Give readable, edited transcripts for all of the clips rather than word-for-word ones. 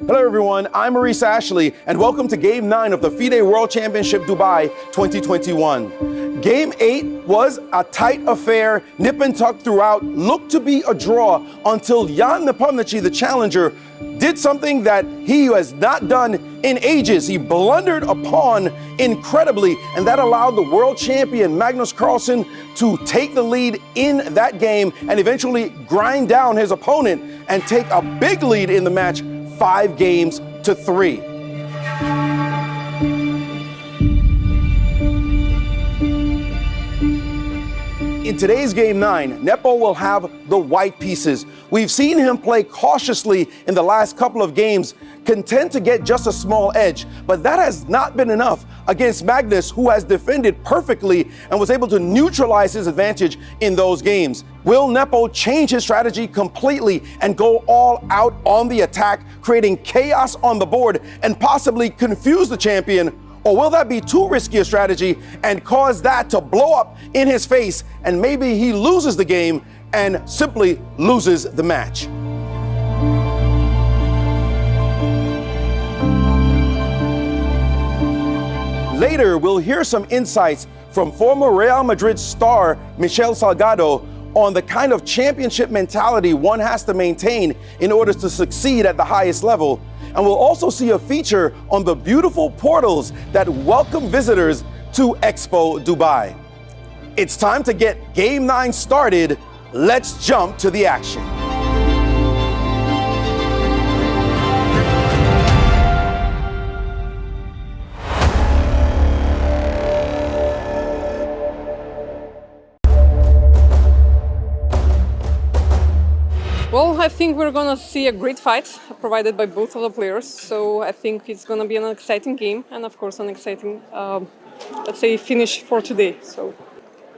Hello everyone, I'm Maurice Ashley and welcome to Game 9 of the FIDE World Championship Dubai 2021. Game 8 was a tight affair, nip and tuck throughout, looked to be a draw until Jan Nepomniachtchi, the challenger, did something that he has not done in ages. He blundered a pawn incredibly, and that allowed the world champion Magnus Carlsen to take the lead in that game and eventually grind down his opponent and take a big lead in the match, 5-3. In today's Game 9, Nepo will have the white pieces. We've seen him play cautiously in the last couple of games, content to get just a small edge, but that has not been enough against Magnus, who has defended perfectly and was able to neutralize his advantage in those games. Will Nepo change his strategy completely and go all out on the attack, creating chaos on the board and possibly confuse the champion? Or will that be too risky a strategy and cause that to blow up in his face and maybe he loses the game and simply loses the match? Later, we'll hear some insights from former Real Madrid star Michel Salgado on the kind of championship mentality one has to maintain in order to succeed at the highest level. And we'll also see a feature on the beautiful portals that welcome visitors to Expo Dubai. It's time to get Game 9 started. Let's jump to the action. Well, I think we're going to see a great fight provided by both of the players. So I think it's going to be an exciting game and, of course, an exciting, let's say, finish for today. So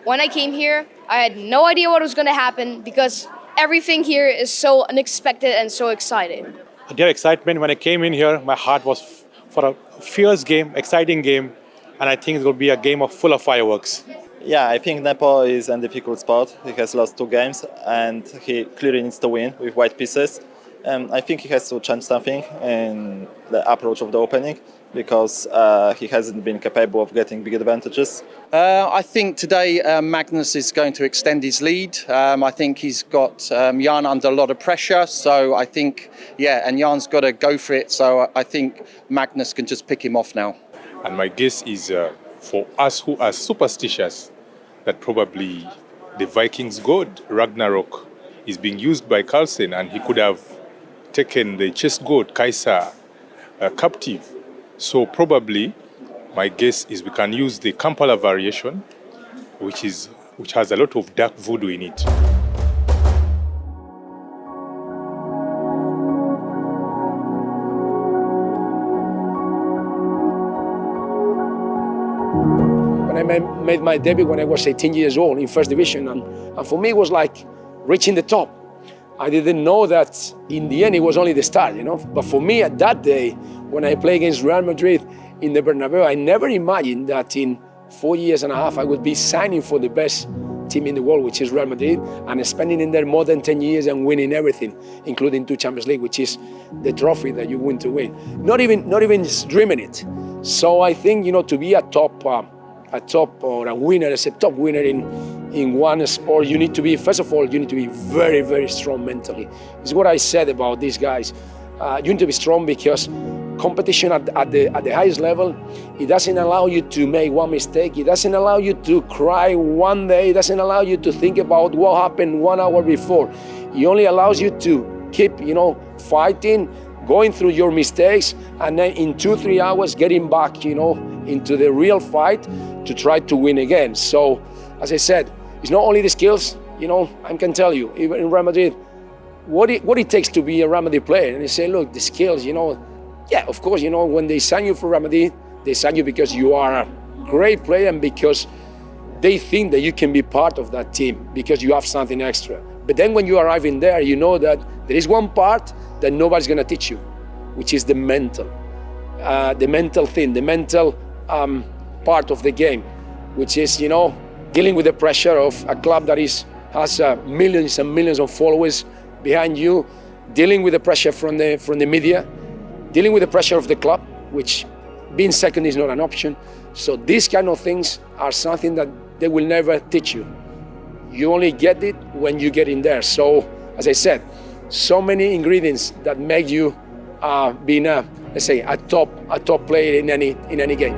when I came here, I had no idea what was going to happen because everything here is so unexpected and so exciting. Their excitement when I came in here, my heart was for a fierce game, exciting game, and I think it will be a game full of fireworks. Yeah, I think Nepo is in a difficult spot. He has lost 2 games and he clearly needs to win with white pieces. I think he has to change something in the approach of the opening because he hasn't been capable of getting big advantages. I think today Magnus is going to extend his lead. I think he's got Jan under a lot of pressure. So I think, and Jan's got to go for it. So I think Magnus can just pick him off now. And my guess is for us who are superstitious, that probably the Vikings' god, Ragnarok, is being used by Carlsen, and he could have taken the chess god, Kaiser, captive. So probably, my guess is we can use the Kampala variation, which has a lot of dark voodoo in it. I made my debut when I was 18 years old in first division, and for me it was like reaching the top. I didn't know that in the end it was only the start, But for me at that day, when I played against Real Madrid in the Bernabeu, I never imagined that in 4 years and a half I would be signing for the best team in the world, which is Real Madrid, and spending in there more than 10 years and winning everything, including 2 Champions League, which is the trophy that you win to win. Not even just dreaming it. So I think, to be a top or a winner, as a top winner in one sport, you need to be, first of all, you need to be very, very strong mentally. It's what I said about these guys. You need to be strong because competition at the highest level, it doesn't allow you to make one mistake. It doesn't allow you to cry one day. It doesn't allow you to think about what happened 1 hour before. It only allows you to keep, fighting, going through your mistakes, and then in 2-3 hours getting back, into the real fight to try to win again. So, as I said, it's not only the skills, I can tell you, even in Real Madrid, what it takes to be a Real Madrid player. And they say, look, the skills, of course, when they sign you for Real Madrid, they sign you because you are a great player and because they think that you can be part of that team because you have something extra. But then when you arrive in there, you know that there is one part that nobody's going to teach you, which is the mental thing, the mental part of the game, which is, dealing with the pressure of a club that has millions and millions of followers behind you, dealing with the pressure from the media, dealing with the pressure of the club, which being second is not an option. So these kind of things are something that they will never teach you. You only get it when you get in there. So, as I said, so many ingredients that make you being let's say a top player in any game.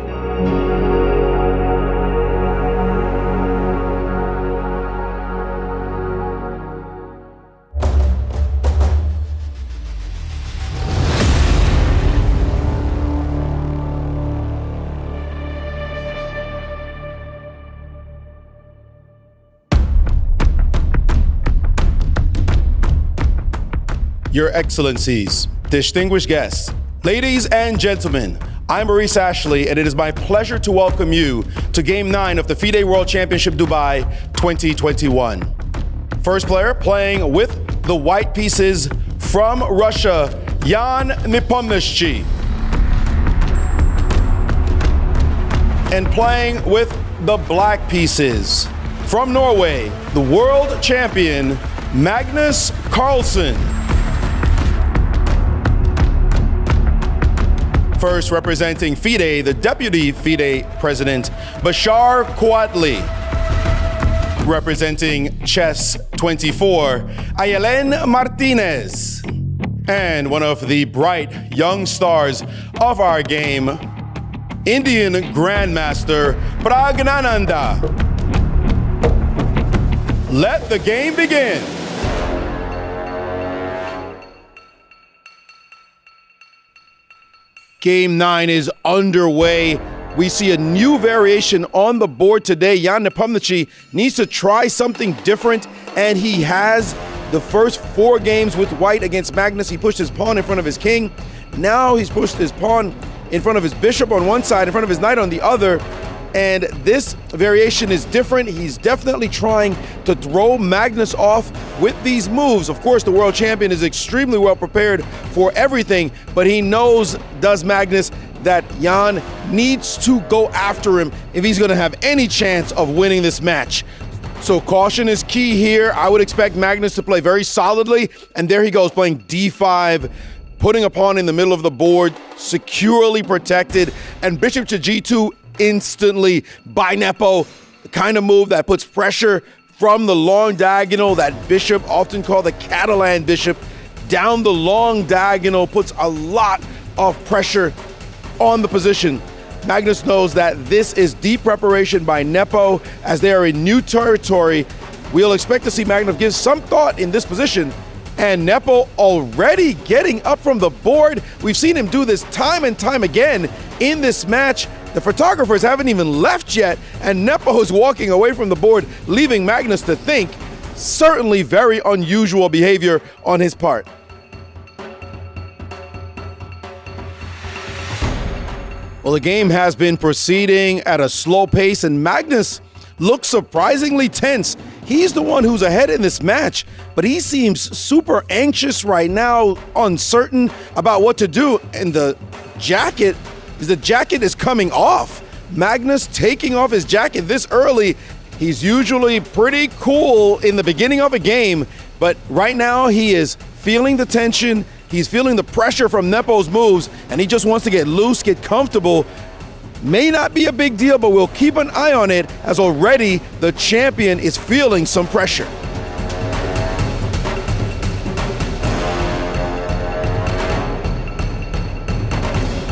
Your Excellencies, distinguished guests, ladies and gentlemen, I'm Maurice Ashley, and it is my pleasure to welcome you to Game 9 of the FIDE World Championship Dubai 2021. First player playing with the white pieces from Russia, Jan Nepomniachtchi. And playing with the black pieces from Norway, the world champion, Magnus Carlsen. First, representing FIDE, the deputy FIDE president, Bashar Kouatly. Representing Chess 24, Ayelen Martinez. And one of the bright young stars of our game, Indian Grandmaster Praggnanandhaa. Let the game begin. Game 9 is underway. We see a new variation on the board today. Jan Nepomniachtchi needs to try something different, and he has. The first 4 games with white against Magnus, he pushed his pawn in front of his king. Now he's pushed his pawn in front of his bishop on one side, in front of his knight on the other. And this variation is different. He's definitely trying to throw Magnus off with these moves. Of course, the world champion is extremely well prepared for everything, but he knows, does Magnus, that Jan needs to go after him if he's going to have any chance of winning this match. So caution is key here. I would expect Magnus to play very solidly, and there he goes, playing d5, putting a pawn in the middle of the board, securely protected, and bishop to g2 instantly by Nepo, the kind of move that puts pressure from the long diagonal. That bishop, often called the Catalan bishop, down the long diagonal, puts a lot of pressure on the position. Magnus knows that this is deep preparation by Nepo as they are in new territory. We'll expect to see Magnus give some thought in this position, and Nepo already getting up from the board. We've seen him do this time and time again in this match. The photographers haven't even left yet, and Nepo is walking away from the board, leaving Magnus to think. Certainly very unusual behavior on his part. Well, the game has been proceeding at a slow pace, and Magnus looks surprisingly tense. He's the one who's ahead in this match, but he seems super anxious right now, uncertain about what to do, and the jacket is coming off. Magnus taking off his jacket this early. He's usually pretty cool in the beginning of a game, but right now he is feeling the tension. He's feeling the pressure from Nepo's moves, and he just wants to get loose, get comfortable. May not be a big deal, but we'll keep an eye on it, as already the champion is feeling some pressure.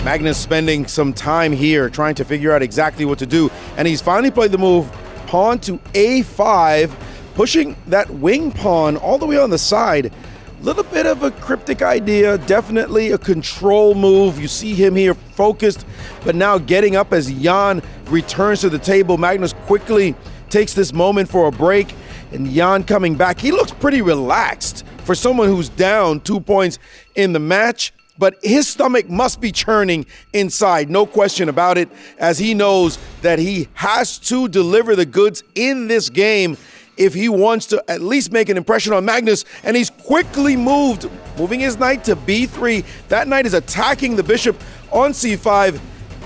Magnus spending some time here trying to figure out exactly what to do, and he's finally played the move pawn to a5, pushing that wing pawn all the way on the side. Little bit of a cryptic idea, definitely a control move. You see him here focused, but now getting up as Jan returns to the table. Magnus quickly takes this moment for a break, and Jan coming back. He looks pretty relaxed for someone who's down 2 points in the match, but his stomach must be churning inside, no question about it, as he knows that he has to deliver the goods in this game if he wants to at least make an impression on Magnus. And he's quickly moving his knight to b3. That knight is attacking the bishop on c5,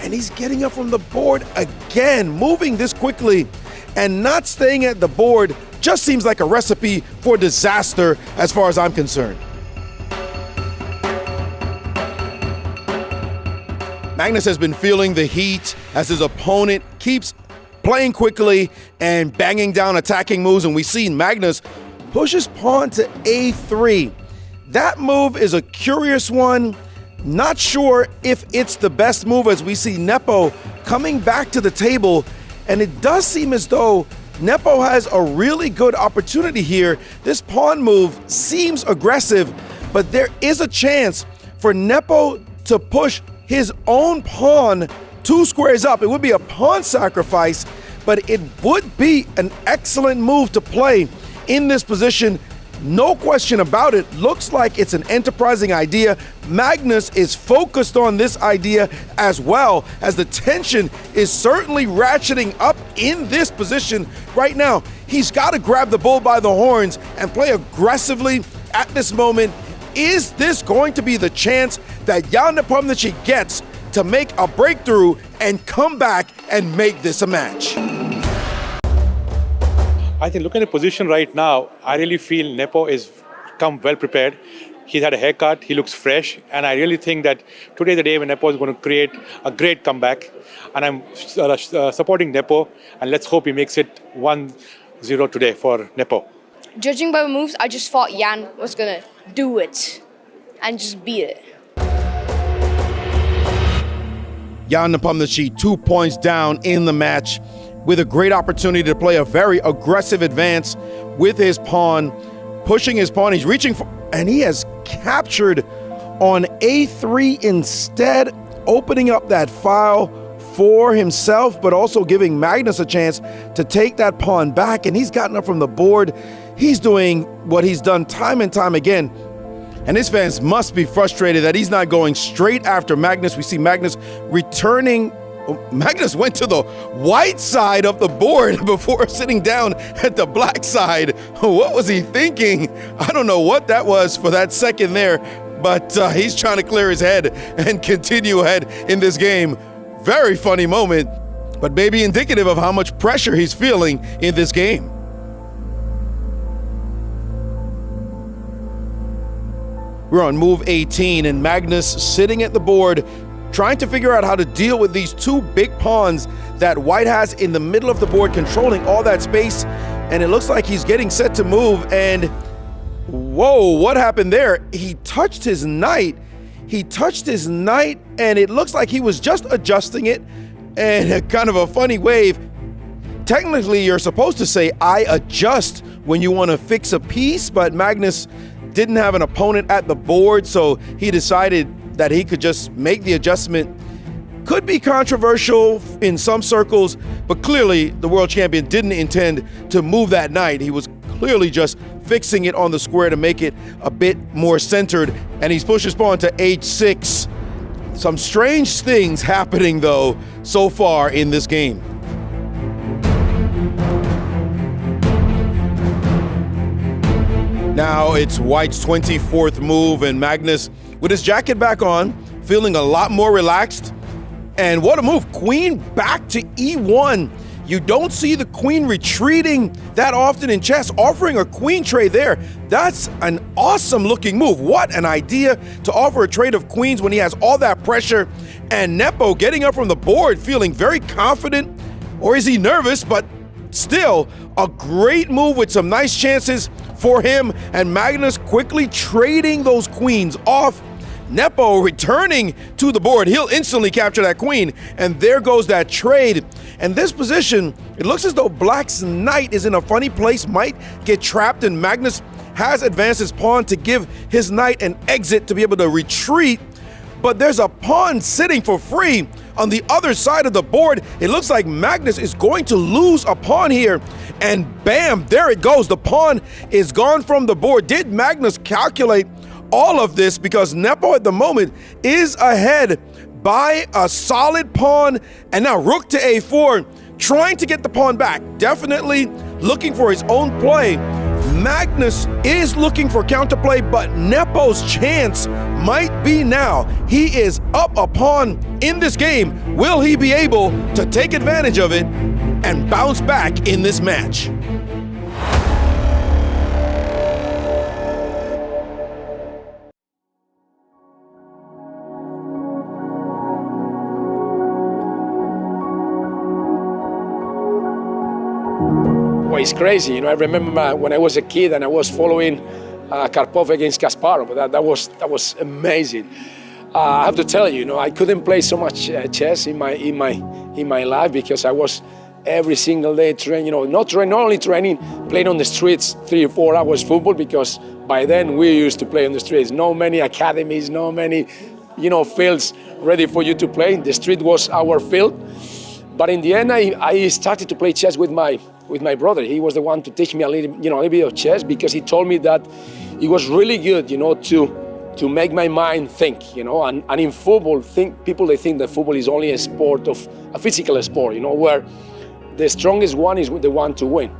and he's getting up from the board again. Moving this quickly and not staying at the board just seems like a recipe for disaster as far as I'm concerned. Magnus has been feeling the heat as his opponent keeps playing quickly and banging down attacking moves, and we see Magnus push his pawn to a3. That move is a curious one. Not sure if it's the best move as we see Nepo coming back to the table, and it does seem as though Nepo has a really good opportunity here. This pawn move seems aggressive, but there is a chance for Nepo to push his own pawn 2 squares up. It would be a pawn sacrifice, but it would be an excellent move to play in this position. No question about it. Looks like it's an enterprising idea. Magnus is focused on this idea as well, as the tension is certainly ratcheting up in this position right now. He's got to grab the bull by the horns and play aggressively at this moment. Is this going to be the chance that Jan Nepomniachtchi gets to make a breakthrough and come back and make this a match? I think looking at the position right now, I really feel Nepo is come well prepared. He's had a haircut, he looks fresh, and I really think that today is the day when Nepo is going to create a great comeback. And I'm supporting Nepo, and let's hope he makes it 1-0 today for Nepo. Judging by the moves, I just thought Jan was gonna do it and just beat it. Jan Nepomniachtchi 2 points down in the match, with a great opportunity to play a very aggressive advance with his pawn, pushing his pawn. He's reaching for, and he has captured on a3 instead, opening up that file for himself, but also giving Magnus a chance to take that pawn back. And he's gotten up from the board. He's doing what he's done time and time again. And his fans must be frustrated that he's not going straight after Magnus. We see Magnus returning. Magnus went to the white side of the board before sitting down at the black side. What was he thinking? I don't know what that was for that second there, but he's trying to clear his head and continue ahead in this game. Very funny moment, but maybe indicative of how much pressure he's feeling in this game. We're on move 18, and Magnus sitting at the board, trying to figure out how to deal with these 2 big pawns that White has in the middle of the board, controlling all that space. And it looks like he's getting set to move, and whoa, what happened there? He touched his knight. He touched his knight, and it looks like he was just adjusting it, and a kind of a funny wave. Technically, you're supposed to say, I adjust when you want to fix a piece, but Magnus didn't have an opponent at the board, so he decided that he could just make the adjustment. Could be controversial in some circles, but clearly the world champion didn't intend to move that knight. He was clearly just fixing it on the square to make it a bit more centered, and he's pushed his pawn to h6. Some strange things happening, though, so far in this game. Now it's White's 24th move, and Magnus, with his jacket back on, feeling a lot more relaxed. And what a move, queen back to e1. You don't see the queen retreating that often in chess, offering a queen trade there. That's an awesome looking move. What an idea to offer a trade of queens when he has all that pressure. And Nepo getting up from the board, feeling very confident, or is he nervous? But still, a great move with some nice chances for him, and Magnus quickly trading those queens off. Nepo returning to the board. He'll instantly capture that queen, and there goes that trade. And this position, it looks as though Black's knight is in a funny place, might get trapped, and Magnus has advanced his pawn to give his knight an exit to be able to retreat. But there's a pawn sitting for free on the other side of the board. It looks like Magnus is going to lose a pawn here. And bam, there it goes. The pawn is gone from the board. Did Magnus calculate all of this? Because Nepo at the moment is ahead by a solid pawn. And now rook to a4, trying to get the pawn back. Definitely looking for his own play. Magnus is looking for counterplay, but Nepo's chance might be now. He is up a pawn in this game. Will he be able to take advantage of it and bounce back in this match? it's crazy. I remember when I was a kid and I was following Karpov against Kasparov. That was amazing. I have to tell you, I couldn't play so much chess in my life because I was every single day training. Not only training, playing on the streets 3 or 4 hours football, because by then we used to play on the streets. No many academies, no many, fields ready for you to play. The street was our field. But in the end, I started to play chess with my brother. He was the one to teach me a little bit of chess, because he told me that it was really good, to make my mind think, and in football, people think that football is only a physical sport, where the strongest one is the one to win.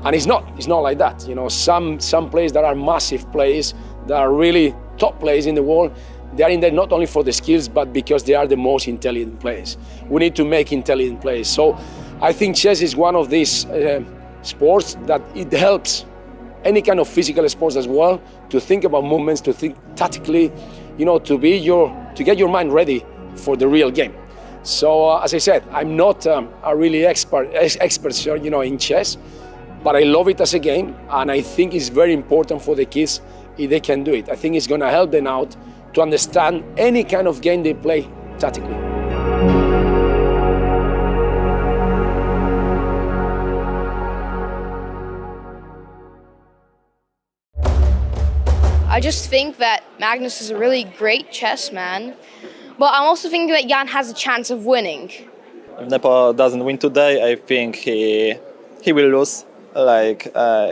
And it's not like that. Some players that are massive players, that are really top players in the world, they are in there not only for the skills, but because they are the most intelligent players. We need to make intelligent players. So I think chess is one of these sports that it helps any kind of physical sports as well, to think about movements, to think tactically, to get your mind ready for the real game. So as I said, I'm not a really expert in chess, but I love it as a game, and I think it's very important for the kids if they can do it. I think it's going to help them out to understand any kind of game they play tactically. I just think that Magnus is a really great chess man, but I'm also thinking that Jan has a chance of winning. If Nepo doesn't win today, I think he will lose.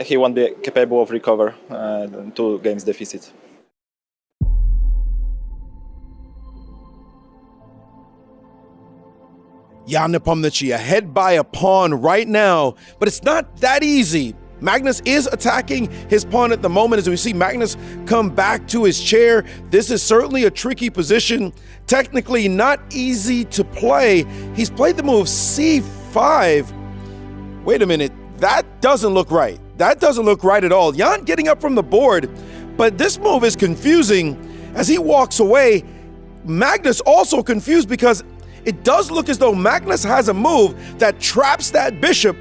He won't be capable of recover 2 games deficit. Jan Nepomniachtchi ahead by a pawn right now, but it's not that easy. Magnus is attacking his pawn at the moment as we see Magnus come back to his chair. This is certainly a tricky position, technically not easy to play. He's played the move c5. Wait a minute, that doesn't look right. That doesn't look right at all. Jan getting up from the board, but this move is confusing. As he walks away, Magnus also confused, because it does look as though Magnus has a move that traps that bishop.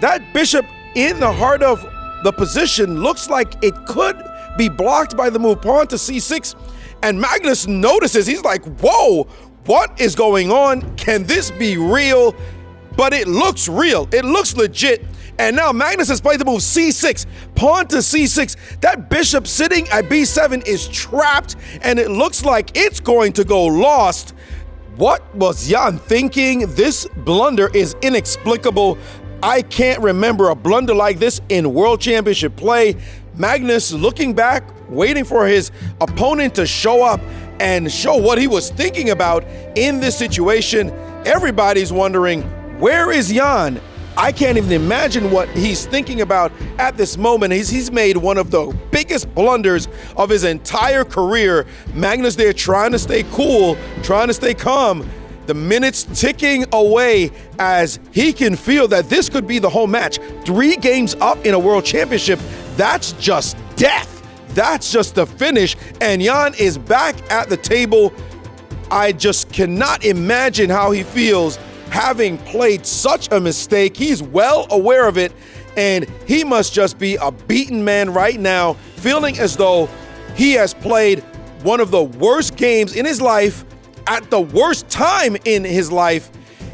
That bishop in the heart of the position looks like it could be blocked by the move pawn to c6. And Magnus notices, he's like, whoa, what is going on? Can this be real? But it looks real, it looks legit. And now Magnus has played the move c6, pawn to c6. That bishop sitting at b7 is trapped, and it looks like it's going to go lost. What was Jan thinking? This blunder is inexplicable. I can't remember a blunder like this in World Championship play. Magnus looking back, waiting for his opponent to show up and show what he was thinking about in this situation. Everybody's wondering, where is Jan? I can't even imagine what he's thinking about at this moment. He's made one of the biggest blunders of his entire career. Magnus there trying to stay cool, trying to stay calm. The minutes ticking away as he can feel that this could be the whole match. 3 games up in a World Championship, that's just death. That's just the finish. And Jan is back at the table. I just cannot imagine how he feels having played such a mistake. He's well aware of it, and he must just be a beaten man right now, feeling as though he has played one of the worst games in his life at the worst time in his life.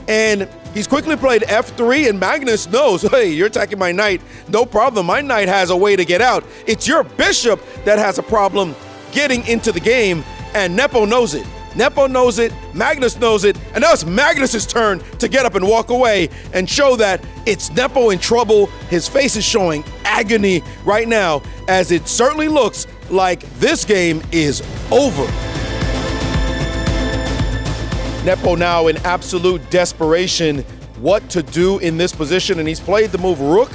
And he's quickly played f3, and Magnus knows, hey, you're attacking my knight, no problem, my knight has a way to get out. It's your bishop that has a problem getting into the game, and Nepo knows it. Nepo knows it, Magnus knows it, and now it's Magnus's turn to get up and walk away and show that it's Nepo in trouble. His face is showing agony right now, as it certainly looks like this game is over. Nepo now in absolute desperation what to do in this position, and he's played the move rook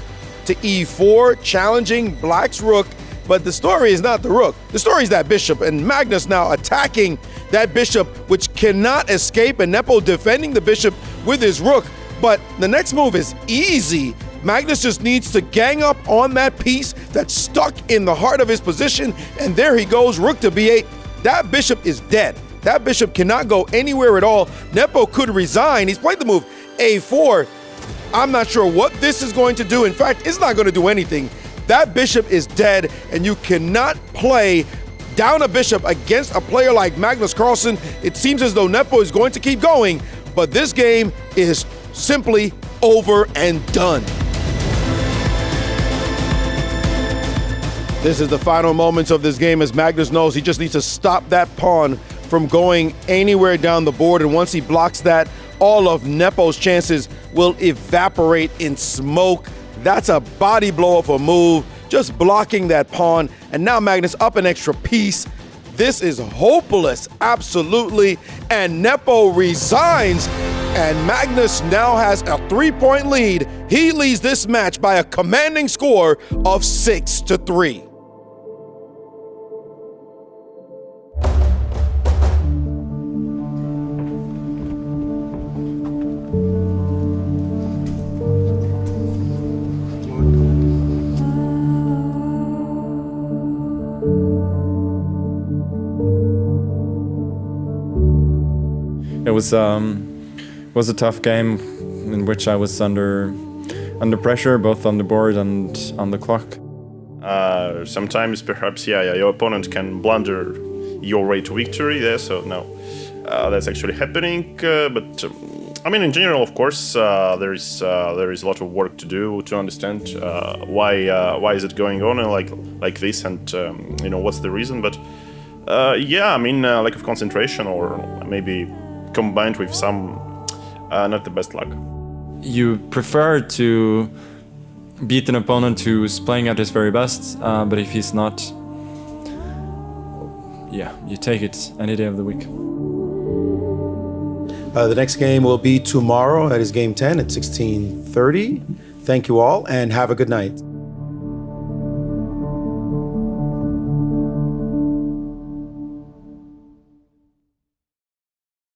to e4, challenging Black's rook, but the story is not the rook. The story is that bishop, and Magnus now attacking that bishop, which cannot escape, and Nepo defending the bishop with his rook. But the next move is easy. Magnus just needs to gang up on that piece that's stuck in the heart of his position, and there he goes, rook to b8. That bishop is dead. That bishop cannot go anywhere at all. Nepo could resign. He's played the move a4. I'm not sure what this is going to do. In fact, it's not going to do anything. That bishop is dead, and you cannot play down a bishop against a player like Magnus Carlsen. It seems as though Nepo is going to keep going, but this game is simply over and done. This is the final moments of this game as Magnus knows he just needs to stop that pawn from going anywhere down the board, and once he blocks that, all of Nepo's chances will evaporate in smoke. That's a body blow of a move, just blocking that pawn, and now Magnus up an extra piece. This is hopeless, absolutely, and Nepo resigns, and Magnus now has a 3-point lead. He leads this match by a commanding score of 6-3. It was a tough game in which I was under pressure, both on the board and on the clock. Sometimes perhaps, your opponent can blunder your way to victory there, so no, that's actually happening. But I mean, in general, of course, there is a lot of work to do to understand why is it going on like this, and what's the reason. But yeah, I mean, lack of concentration, or maybe combined with some not the best luck. You prefer to beat an opponent who's playing at his very best, but if he's not, yeah, you take it any day of the week. The next game will be tomorrow. That is game 10 at 16:30. Thank you all and have a good night.